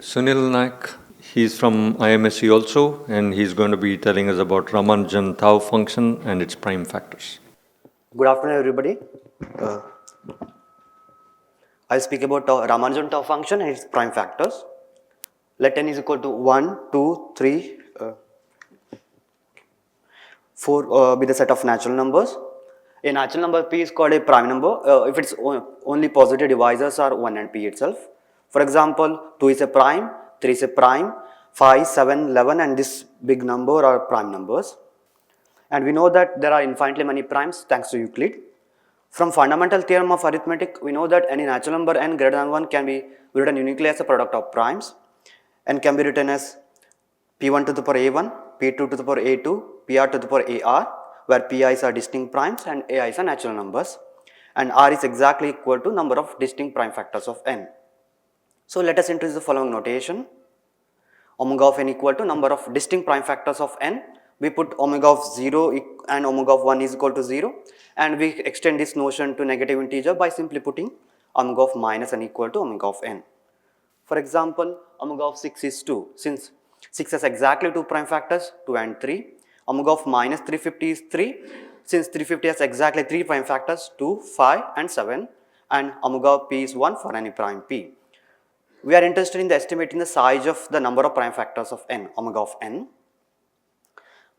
Sunil Naik, he's from IMSC also, and he's going to be telling us about Ramanujan tau function and its prime factors. Good afternoon, everybody. Uh, I'll speak about Ramanujan tau function and its prime factors. Let n is equal to 1, 2, 3, 4 be the set of natural numbers. A natural number p is called a prime number if its only positive divisors are 1 and p itself. For example, 2 is a prime, 3 is a prime, 5, 7, 11 and this big number are prime numbers. And we know that there are infinitely many primes thanks to Euclid. From fundamental theorem of arithmetic, we know that any natural number n greater than 1 can be written uniquely as a product of primes and can be written as p1 to the power a1, p2 to the power a2, pr to the power ar, where pi's are distinct primes and ai's are natural numbers, and r is exactly equal to number of distinct prime factors of n. So let us introduce the following notation. Omega of n equal to number of distinct prime factors of n. We put omega of 0 and omega of 1 is equal to 0, and we extend this notion to negative integer by simply putting omega of minus n equal to omega of n. For example, omega of 6 is 2. Since 6 has exactly 2 prime factors, 2 and 3. Omega of minus 350 is 3. Since 350 has exactly 3 prime factors, 2, 5 and 7. And omega of p is 1 for any prime p. We are interested in estimating the size of the number of prime factors of n, omega of n,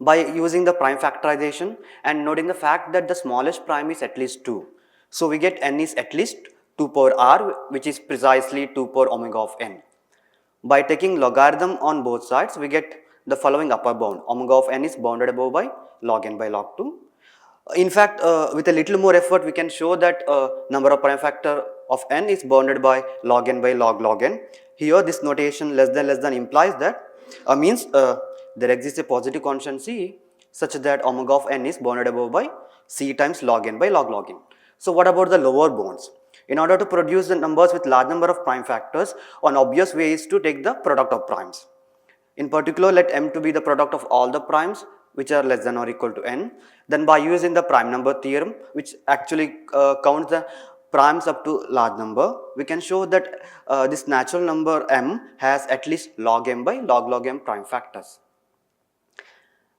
by using the prime factorization and noting the fact that the smallest prime is at least 2. So we get n is at least 2 power r, which is precisely 2 power omega of n. By taking logarithm on both sides, we get the following upper bound. Omega of n is bounded above by log n by log 2. In fact, with a little more effort, we can show that number of prime factor of n is bounded by log n by log n. Here, this notation less than implies that means there exists a positive constant c such that omega of n is bounded above by c times log n by log n. So what about the lower bounds? In order to produce the numbers with large number of prime factors, one obvious way is to take the product of primes. In particular, let m to be the product of all the primes which are less than or equal to n. Then by using the prime number theorem, which actually counts the primes up to large number, we can show that this natural number m has at least log m by log m prime factors.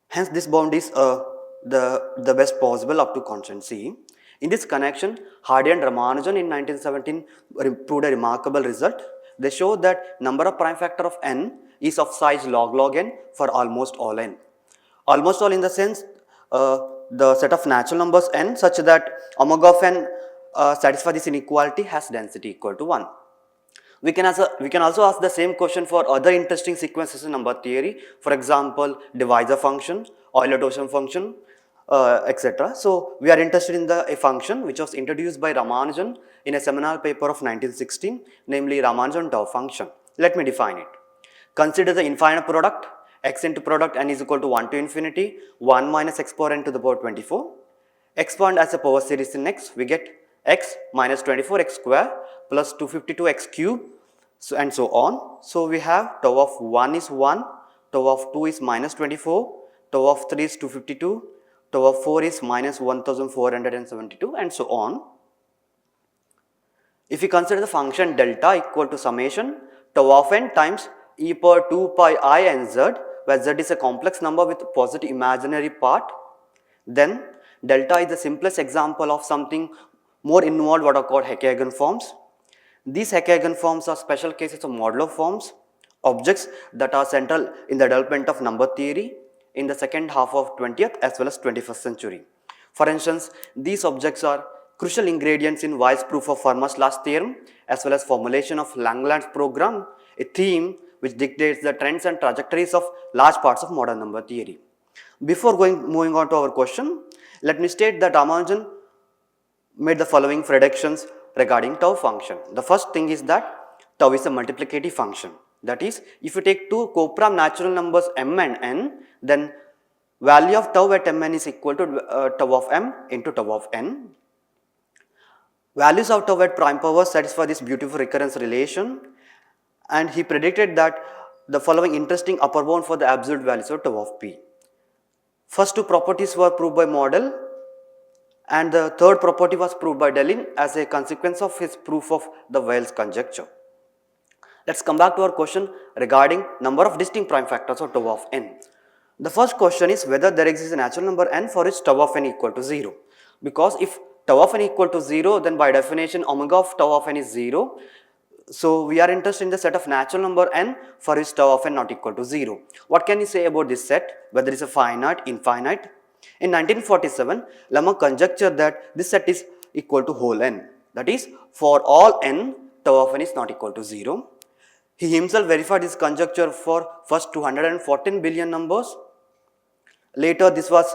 Hence, this bound is the best possible up to constant c. In this connection, Hardy and Ramanujan in 1917 proved a remarkable result. They showed that number of prime factor of n is of size log n for almost all n. Almost all in the sense the set of natural numbers n such that omega of n satisfy this inequality has density equal to 1. We can also ask the same question for other interesting sequences in number theory. For example, divisor function, Euler-Torsson function, etc. So we are interested in a function which was introduced by Ramanujan in a seminal paper of 1916, namely Ramanujan tau function. Let me define it. Consider the infinite product x into product n is equal to 1 to infinity 1 minus x power n to the power 24. Expand as a power series in x, we get x minus 24x square plus 252x cube, so and so on. So we have tau of 1 is 1, tau of 2 is minus 24, tau of 3 is 252, tau of 4 is minus 1472 and so on. If we consider the function delta equal to summation tau of n times e power 2 pi I n z, where z is a complex number with positive imaginary part, then delta is the simplest example of something more involved, what are called Hecke eigenforms. These Hecke eigenforms are special cases of modular forms, objects that are central in the development of number theory in the second half of 20th as well as 21st century. For instance, these objects are crucial ingredients in Weil's proof of Fermat's last theorem as well as formulation of Langland's program, a theme which dictates the trends and trajectories of large parts of modern number theory. Before moving on to our question, let me state that Ramanujan made the following predictions regarding tau function. The first thing is that tau is a multiplicative function. That is, if you take two co-prime natural numbers m and n, then value of tau at mn is equal to tau of m into tau of n. Values of tau at prime power satisfy this beautiful recurrence relation, and he predicted that the following interesting upper bound for the absolute values of tau of p. First two properties were proved by Model, and the third property was proved by Deligne as a consequence of his proof of the Weil's conjecture. Let's come back to our question regarding number of distinct prime factors of tau of n. The first question is whether there exists a natural number n for which tau of n equal to 0. Because if tau of n equal to 0, then by definition omega of tau of n is 0. So we are interested in the set of natural number n for which tau of n not equal to 0. What can you say about this set? Whether it is a finite, infinite? In 1947, Lemma conjectured that this set is equal to whole n. That is, for all n, tau of n is not equal to 0. He himself verified this conjecture for first 214 billion numbers. Later, this was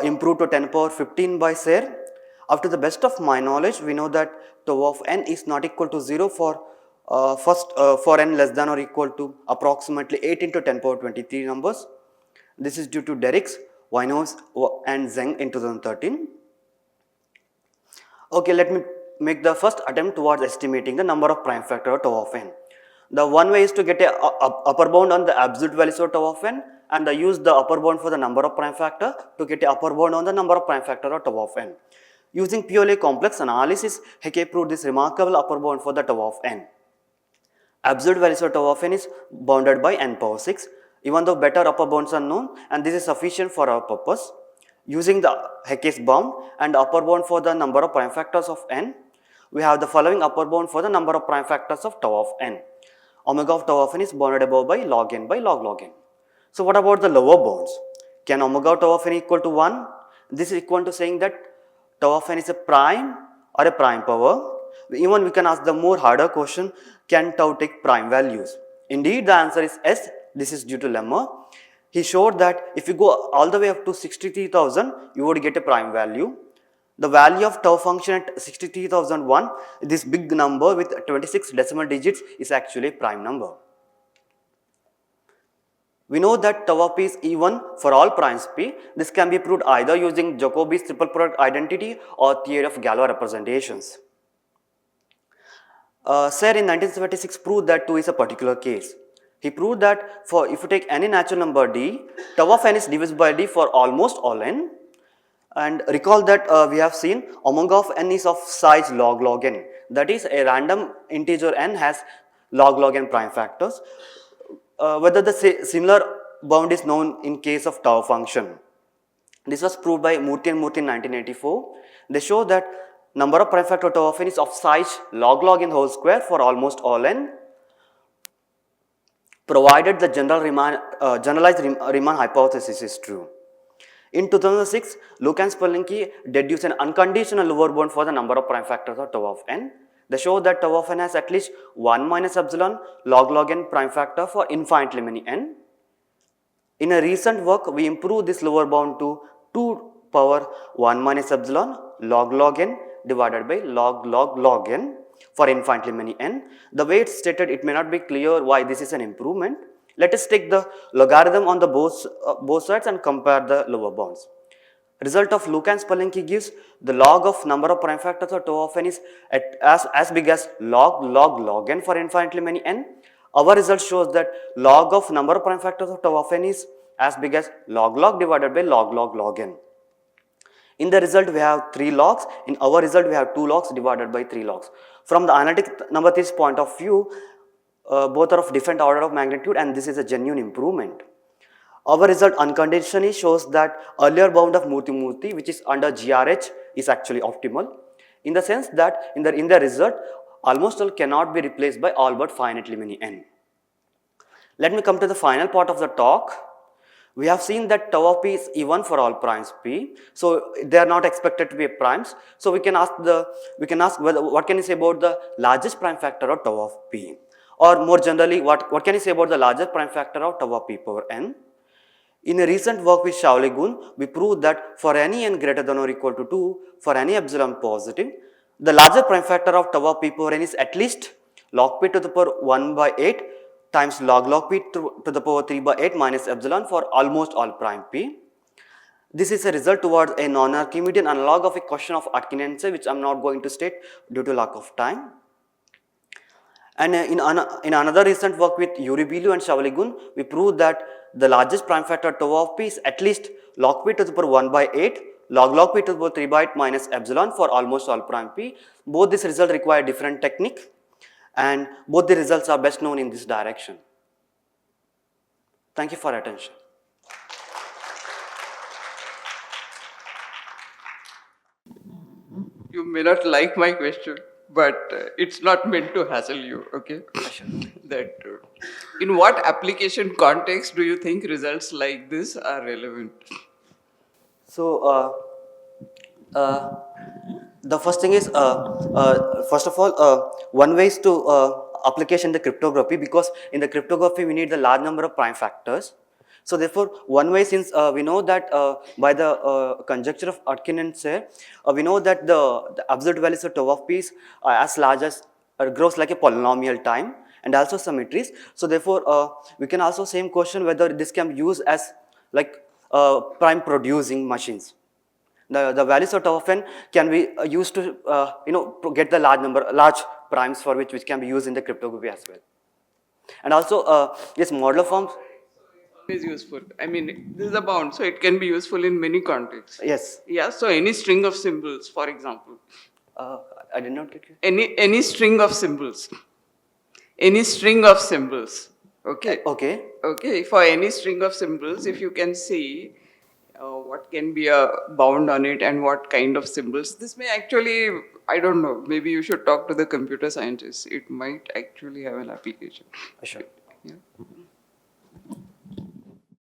improved to 10 power 15 by Serre. After the best of my knowledge, we know that tau of n is not equal to 0 for for n less than or equal to approximately 8 into 10 power 23 numbers. This is due to Derricks, Winos and Zeng in 2013. Okay, let me make the first attempt towards estimating the number of prime factor of tau of n. The one way is to get a upper bound on the absolute values of tau of n, and use the upper bound for the number of prime factor to get a upper bound on the number of prime factor of tau of n. Using purely complex analysis, Hecke proved this remarkable upper bound for the tau of n. Absolute values of tau of n is bounded by n power 6, even though better upper bounds are known, and this is sufficient for our purpose. Using the Hecke's bound and upper bound for the number of prime factors of n, we have the following upper bound for the number of prime factors of tau of n. Omega of tau of n is bounded above by log n by log n. So what about the lower bounds? Can omega of tau of n equal to 1? This is equal to saying that tau of n is a prime or a prime power. Even we can ask the more harder question, can tau take prime values? Indeed, the answer is yes. This is due to Lemma. He showed that if you go all the way up to 63,000, you would get a prime value. The value of tau function at 63,001, this big number with 26 decimal digits, is actually a prime number. We know that tau of p is even for all primes p. This can be proved either using Jacobi's triple product identity or theory of Galois representations. Serre in 1976 proved that 2 is a particular case. He proved that if you take any natural number d, tau of n is divisible by d for almost all n. And recall that we have seen omega of n is of size log n. That is, a random integer n has log n prime factors. Whether the similar bound is known in case of tau function. This was proved by Murthy and Murthy in 1984. They show that number of prime factor tau of n is of size log n whole square for almost all n, provided the generalized Riemann hypothesis is true. In 2006, Luke and Spelunky deduced an unconditional lower bound for the number of prime factors of tau of n. They show that tau of n has at least 1 minus epsilon log n prime factor for infinitely many n. In a recent work, we improved this lower bound to 2 power 1 minus epsilon log n divided by log n for infinitely many n. The way it's stated, it may not be clear why this is an improvement. Let us take the logarithm on the both sides and compare the lower bounds. Result of Luke and Spelunky gives the log of number of prime factors of tau of n is as big as log n for infinitely many n. Our result shows that log of number of prime factors of tau of n is as big as log divided by log n. In the result, we have 3 logs. In our result, we have 2 logs divided by 3 logs. From the analytic number theory's point of view, both are of different order of magnitude, and this is a genuine improvement. Our result unconditionally shows that earlier bound of Murthy, which is under GRH, is actually optimal, in the sense that in the result, almost all cannot be replaced by all but finitely many n. Let me come to the final part of the talk. We have seen that tau of p is even for all primes p, so they are not expected to be primes. So we can ask what can you say about the largest prime factor of tau of p, or more generally, what can you say about the largest prime factor of tau of p power n? In a recent work with Shaoli-Gun, we proved that for any n greater than or equal to 2, for any epsilon positive, the largest prime factor of tau of p power n is at least log p to the power 1 by 8 times log p to the power 3 by 8 minus epsilon for almost all prime p. This is a result towards a non-Archimedean analog of a question of Atkinson, which I am not going to state due to lack of time. And in another recent work with Uribilu and Shaoli-Gun, we proved that the largest prime factor tau of p is at least log p to the power 1 by 8 log p to the power 3 by 8 minus epsilon for almost all prime p. Both these results require different technique. and both the results are best known in this direction. Thank you for your attention. You may not like my question, but it's not meant to hassle you, okay? That in what application context do you think results like this are relevant? So, the first thing is, first of all, one way is to application the cryptography, because in the cryptography we need the large number of prime factors. So therefore, one way, since we know that by the conjecture of Atkin and Sayre, we know that the absolute values of tau of p is as large as grows like a polynomial time, and also symmetries. So therefore, we can also same question whether this can be used as like prime producing machines. The values of tau of n can be used to get the large primes for which can be used in the cryptography as well. And also this modular forms. Is useful. I mean, this is a bound, so it can be useful in many contexts. Yes. Yeah, so any string of symbols, for example. I did not get you. Any string of symbols. Any string of symbols. Okay. Okay. Okay, for any string of symbols, if you can see what can be a bound on it and what kind of symbols, this may actually, I don't know, maybe you should talk to the computer scientists. It might actually have an application. Sure. Yeah.